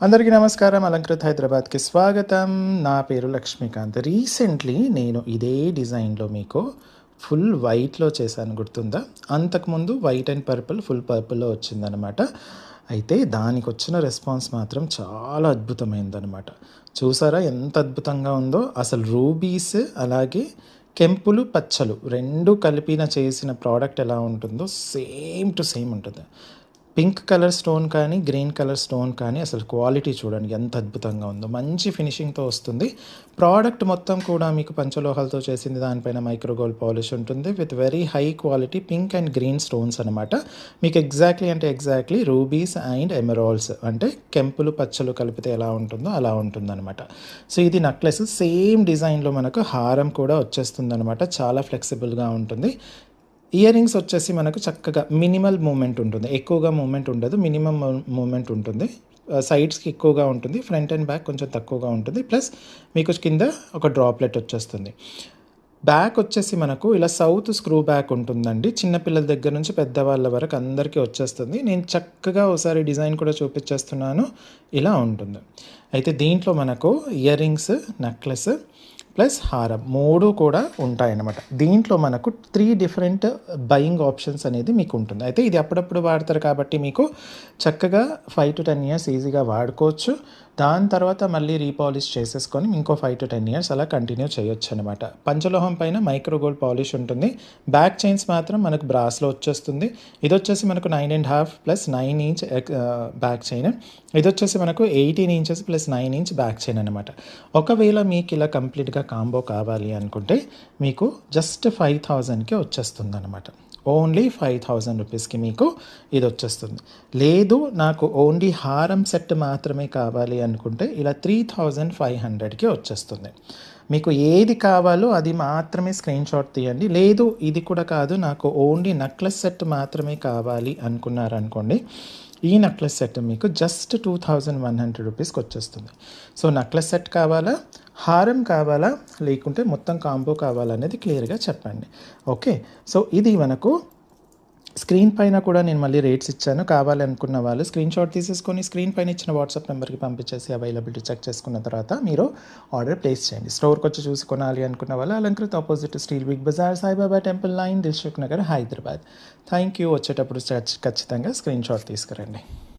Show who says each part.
Speaker 1: అందరికీ నమస్కారం. అలంకృత్ హైదరాబాద్కి స్వాగతం. నా పేరు లక్ష్మీకాంత్. రీసెంట్లీ నేను ఇదే డిజైన్లో మీకు ఫుల్ వైట్లో చేశాను, గుర్తుందా? అంతకుముందు వైట్ అండ్ పర్పుల్, ఫుల్ పర్పుల్లో వచ్చిందనమాట. అయితే దానికి వచ్చిన రెస్పాన్స్ మాత్రం చాలా అద్భుతమైందనమాట. చూసారా ఎంత అద్భుతంగా ఉందో? అసలు రూబీస్ అలాగే కెంపులు పచ్చలు రెండు కలిపిన చేసిన ప్రోడక్ట్ ఎలా ఉంటుందో సేమ్ టు సేమ్ ఉంటుంది. పింక్ కలర్ స్టోన్ కానీ గ్రీన్ కలర్ స్టోన్ కానీ అసలు క్వాలిటీ చూడండి ఎంత అద్భుతంగా ఉందో. మంచి ఫినిషింగ్తో వస్తుంది. ప్రోడక్ట్ మొత్తం కూడా మీకు పంచలోహాలతో చేసింది. దానిపైన మైక్రోగోల్డ్ పాలిష్ ఉంటుంది with very high quality pink and green stones అనమాట. మీకు ఎగ్జాక్ట్లీ రూబీస్ అండ్ ఎమరాల్డ్స్ అంటే కెంపులు పచ్చలు కలిపితే ఎలా ఉంటుందో అలా ఉంటుందన్నమాట. సో ఇది నెక్లెస్ సేమ్ డిజైన్లో మనకు హారం కూడా వచ్చేస్తుంది అనమాట. చాలా ఫ్లెక్సిబుల్గా ఉంటుంది. ఇయర్ రింగ్స్ వచ్చేసి మనకు చక్కగా మినిమల్ మూమెంట్ ఉంటుంది, ఎక్కువగా మూమెంట్ ఉండదు, మినిమం మూమెంట్ ఉంటుంది. సైడ్స్కి ఎక్కువగా ఉంటుంది, ఫ్రంట్ అండ్ బ్యాక్ కొంచెం తక్కువగా ఉంటుంది. ప్లస్ మీకు కింద ఒక డ్రాప్లెట్ వచ్చేస్తుంది. బ్యాక్ వచ్చేసి మనకు ఇలా సౌత్ స్క్రూ బ్యాక్ ఉంటుందండి. చిన్నపిల్లల దగ్గర నుంచి పెద్దవాళ్ళ వరకు అందరికీ వచ్చేస్తుంది. నేను చక్కగా ఒకసారి డిజైన్ కూడా చూపించేస్తున్నాను. ఇలా ఉంటుంది. అయితే దీంట్లో మనకు ఇయర్ రింగ్స్, నెక్లెస్ ప్లస్ హారం మూడు కూడా ఉంటాయన్నమాట. దీంట్లో మనకు 3 డిఫరెంట్ బయింగ్ ఆప్షన్స్ అనేది మీకు ఉంటుంది. అయితే ఇది అప్పుడప్పుడు వాడతారు కాబట్టి మీకు చక్కగా 5 to 10 ఇయర్స్ ఈజీగా వాడుకోవచ్చు. దాని తర్వాత మళ్ళీ రీపాలిష్ చేసేసుకొని ఇంకో 5 to 10 ఇయర్స్ అలా కంటిన్యూ చేయొచ్చు అనమాట. పంచలోహం పైన మైక్రోగోల్డ్ పాలిష్ ఉంటుంది. బ్యాక్ చైన్స్ మాత్రం మనకు బ్రాస్లో వచ్చేస్తుంది. ఇది వచ్చేసి మనకు 9.5 ప్లస్ 9 ఇంచ్ బ్యాక్ చైన్. ఇది వచ్చేసి మనకు 18 inches plus 9 inch back chain అనమాట. ఒకవేళ మీకు ఇలా కంప్లీట్గా కాంబో కావాలి అనుకుంటే మీకు జస్ట్ 5,000కే వచ్చేస్తుంది అనమాట. ఓన్లీ 5,000 రూపీస్కి మీకు ఇది వచ్చేస్తుంది. లేదు నాకు ఓన్లీ హారం సెట్ మాత్రమే కావాలి అనుకుంటే ఇలా 3,500కి వచ్చేస్తుంది. మీకు ఏది కావాలో అది మాత్రమే స్క్రీన్ షాట్ తీయండి. లేదు ఇది కూడా కాదు, నాకు ఓన్లీ నెక్లెస్ సెట్ మాత్రమే కావాలి అనుకున్నారనుకోండి, ఈ నెక్లెస్ సెట్ మీకు జస్ట్ 2,100 రూపీస్కి వచ్చేస్తుంది. సో నెక్లెస్ సెట్ కావాలా, హారం కావాలా, లేకుంటే మొత్తం కాంబో కావాలనేది క్లియర్గా చెప్పండి. ఓకే, సో ఇది మనకు స్క్రీన్ పైన కూడా నేను మళ్ళీ రేట్స్ ఇచ్చాను. కావాలనుకున్న వాళ్ళు స్క్రీన్ షాట్ తీసేసుకొని స్క్రీన్ పైన ఇచ్చిన వాట్సాప్ నెంబర్కి పంపించేసి అవైలబిలిటీ చెక్ చేసుకున్న తర్వాత మీరు ఆర్డర్ ప్లేస్ చేయండి. స్టోర్కి వచ్చి చూసి కొనాలి అనుకున్న వాళ్ళు Alankrit opposite steel big bazaar, Saibaba temple line, Dilsukhnagar, Hyderabad. Thank you. వచ్చేటప్పుడు ఖచ్చితంగా స్క్రీన్ షాట్ తీసుకురండి.